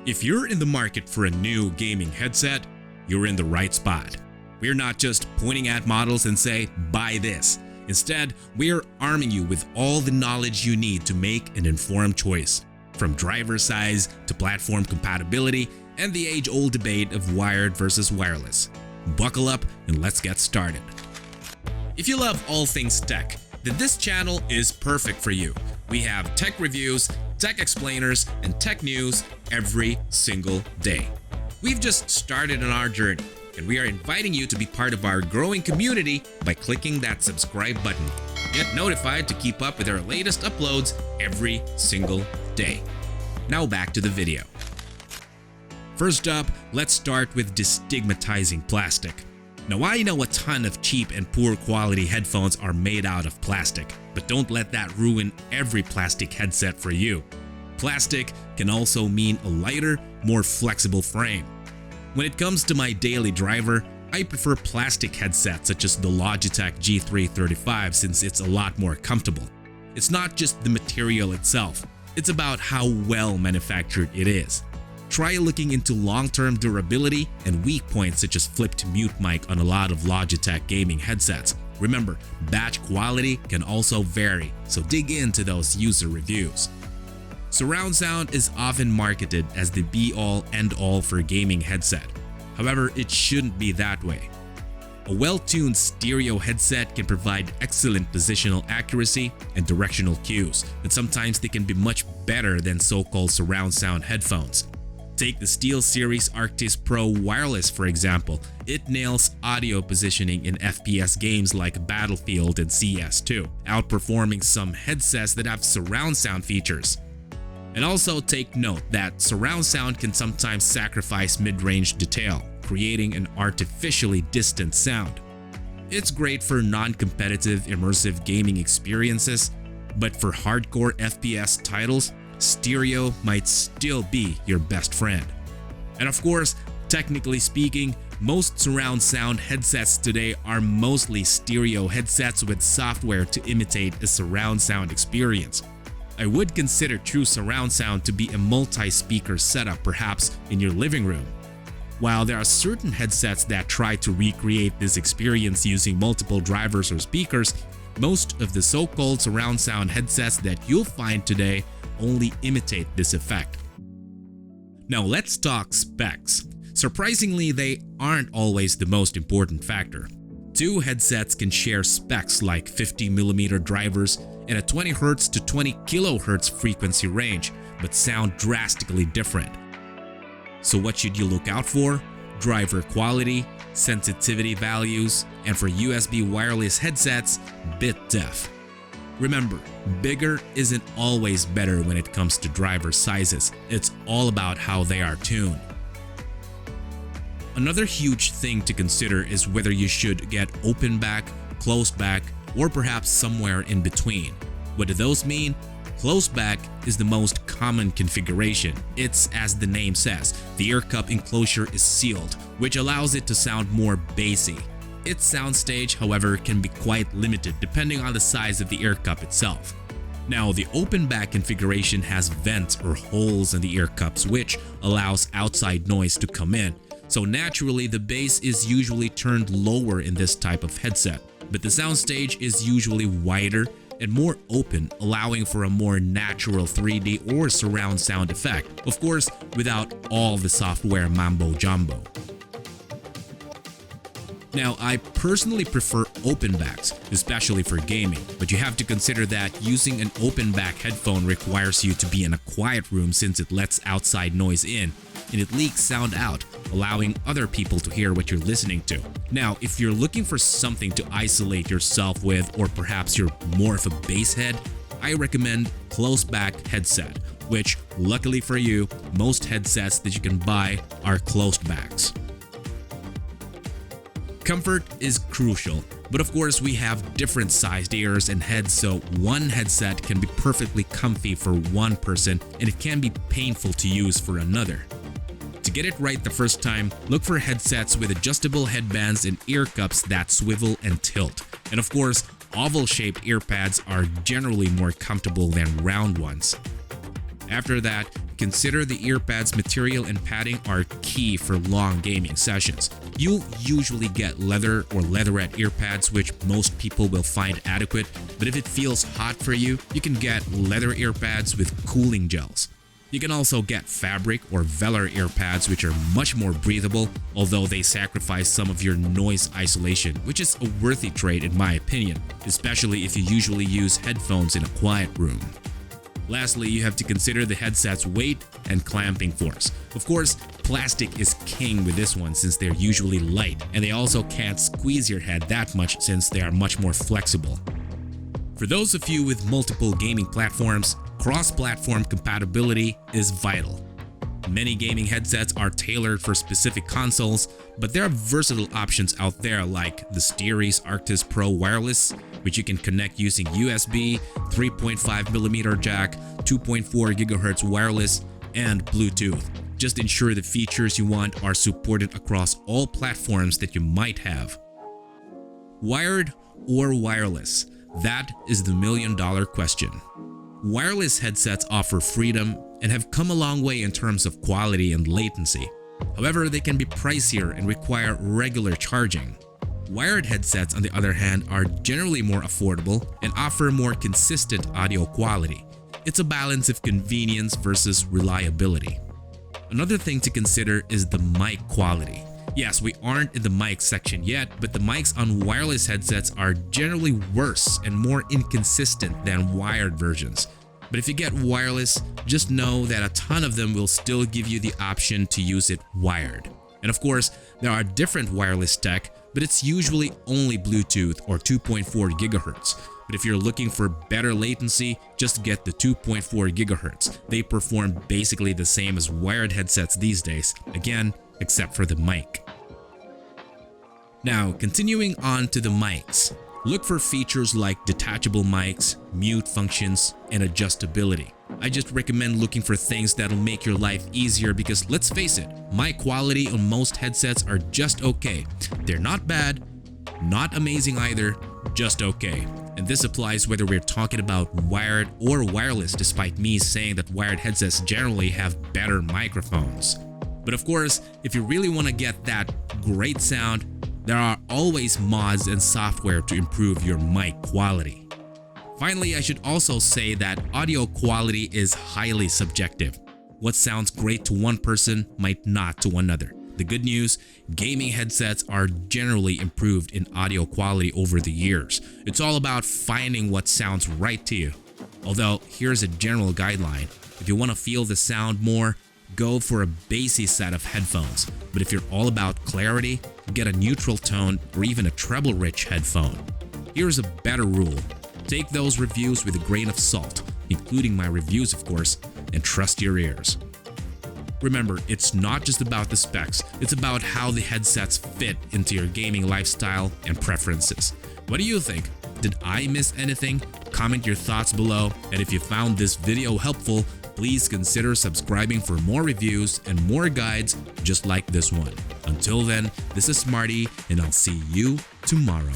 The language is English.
If you're in the market for a new gaming headset, you're in the right spot. We're not just pointing at models and say, buy this. Instead, we're arming you with all the knowledge you need to make an informed choice. From driver size to platform compatibility and the age-old debate of wired versus wireless. Buckle up and let's get started. If you love all things tech, then this channel is perfect for you. We have tech reviews, tech explainers, and tech news every single day. We've just started on our journey, and we are inviting you to be part of our growing community by clicking that subscribe button. Get notified to keep up with our latest uploads every single day. Now back to the video. First up, let's start with destigmatizing plastic. Now I know a ton of cheap and poor quality headphones are made out of plastic, but don't let that ruin every plastic headset for you. Plastic can also mean a lighter, more flexible frame. When it comes to my daily driver, I prefer plastic headsets such as the Logitech G335 since it's a lot more comfortable. It's not just the material itself, it's about how well manufactured it is. Try looking into long-term durability and weak points such as flipped mute mic on a lot of Logitech gaming headsets. Remember, batch quality can also vary, so dig into those user reviews. Surround sound is often marketed as the be-all end-all for a gaming headset. However, it shouldn't be that way. A well-tuned stereo headset can provide excellent positional accuracy and directional cues, and sometimes they can be much better than so-called surround sound headphones. Take the SteelSeries Arctis Pro Wireless for example. It nails audio positioning in FPS games like Battlefield and CS2, outperforming some headsets that have surround sound features. And also take note that surround sound can sometimes sacrifice mid-range detail, creating an artificially distant sound. It's great for non-competitive immersive gaming experiences, but for hardcore FPS titles, stereo might still be your best friend. And of course, technically speaking, most surround sound headsets today are mostly stereo headsets with software to imitate a surround sound experience. I would consider true surround sound to be a multi-speaker setup perhaps in your living room. While there are certain headsets that try to recreate this experience using multiple drivers or speakers, most of the so-called surround sound headsets that you'll find today only imitate this effect. Now let's talk specs. Surprisingly, they aren't always the most important factor. Two headsets can share specs like 50mm drivers and a 20Hz to 20 kHz frequency range, but sound drastically different. So what should you look out for? Driver quality, sensitivity values, and for USB wireless headsets, bit depth. Remember, bigger isn't always better when it comes to driver sizes. It's all about how they are tuned. Another huge thing to consider is whether you should get open back, closed back, or perhaps somewhere in between. What do those mean? Closed back is the most common configuration. It's as the name says, the ear cup enclosure is sealed, which allows it to sound more bassy. Its soundstage, however, can be quite limited depending on the size of the ear cup itself. Now, the open back configuration has vents or holes in the ear cups which allows outside noise to come in. So naturally, the bass is usually turned lower in this type of headset, but the soundstage is usually wider and more open, allowing for a more natural 3D or surround sound effect, of course without all the software mambo jumbo. Now, I personally prefer open backs, especially for gaming, but you have to consider that using an open back headphone requires you to be in a quiet room since it lets outside noise in and it leaks sound out, allowing other people to hear what you're listening to. Now, if you're looking for something to isolate yourself with, or perhaps you're more of a bass head, I recommend closed back headset, which luckily for you, most headsets that you can buy are closed backs. Comfort is crucial, but of course we have different sized ears and heads, so one headset can be perfectly comfy for one person and it can be painful to use for another. To get it right the first time, look for headsets with adjustable headbands and ear cups that swivel and tilt. And of course, oval-shaped ear pads are generally more comfortable than round ones. After that, consider the earpads material and padding are key for long gaming sessions. You'll usually get leather or leatherette earpads, which most people will find adequate, but if it feels hot for you, you can get leather earpads with cooling gels. You can also get fabric or velour earpads, which are much more breathable, although they sacrifice some of your noise isolation, which is a worthy trade in my opinion, especially if you usually use headphones in a quiet room. Lastly, you have to consider the headset's weight and clamping force. Of course, plastic is king with this one since they're usually light, and they also can't squeeze your head that much since they are much more flexible. For those of you with multiple gaming platforms, cross-platform compatibility is vital. Many gaming headsets are tailored for specific consoles, but there are versatile options out there like the Steeris Arctis Pro Wireless, which you can connect using USB, 3.5mm jack, 2.4 GHz wireless, and Bluetooth. Just ensure the features you want are supported across all platforms that you might have. Wired or wireless? That is the million-dollar question. Wireless headsets offer freedom and have come a long way in terms of quality and latency. However, they can be pricier and require regular charging. Wired headsets, on the other hand, are generally more affordable and offer more consistent audio quality. It's a balance of convenience versus reliability. Another thing to consider is the mic quality. Yes, we aren't in the mic section yet, but the mics on wireless headsets are generally worse and more inconsistent than wired versions. But if you get wireless, just know that a ton of them will still give you the option to use it wired. And of course, there are different wireless tech, but it's usually only Bluetooth or 2.4 GHz. But if you're looking for better latency, just get the 2.4 GHz. They perform basically the same as wired headsets these days, again, except for the mic. Now, continuing on to the mics. Look for features like detachable mics, mute functions, and adjustability. I just recommend looking for things that'll make your life easier because let's face it, mic quality on most headsets are just okay. They're not bad, not amazing either, just okay. And this applies whether we're talking about wired or wireless, despite me saying that wired headsets generally have better microphones. But of course, if you really want to get that great sound, there are always mods and software to improve your mic quality. Finally, I should also say that audio quality is highly subjective. What sounds great to one person might not to another. The good news, gaming headsets are generally improved in audio quality over the years. It's all about finding what sounds right to you. Although, here's a general guideline. If you want to feel the sound more, go for a bassy set of headphones. But if you're all about clarity, get a neutral tone or even a treble-rich headphone. Here's a better rule. Take those reviews with a grain of salt, including my reviews of course, and trust your ears. Remember, it's not just about the specs, it's about how the headsets fit into your gaming lifestyle and preferences. What do you think? Did I miss anything? Comment your thoughts below, and if you found this video helpful, please consider subscribing for more reviews and more guides just like this one. Until then, this is Marty, and I'll see you tomorrow.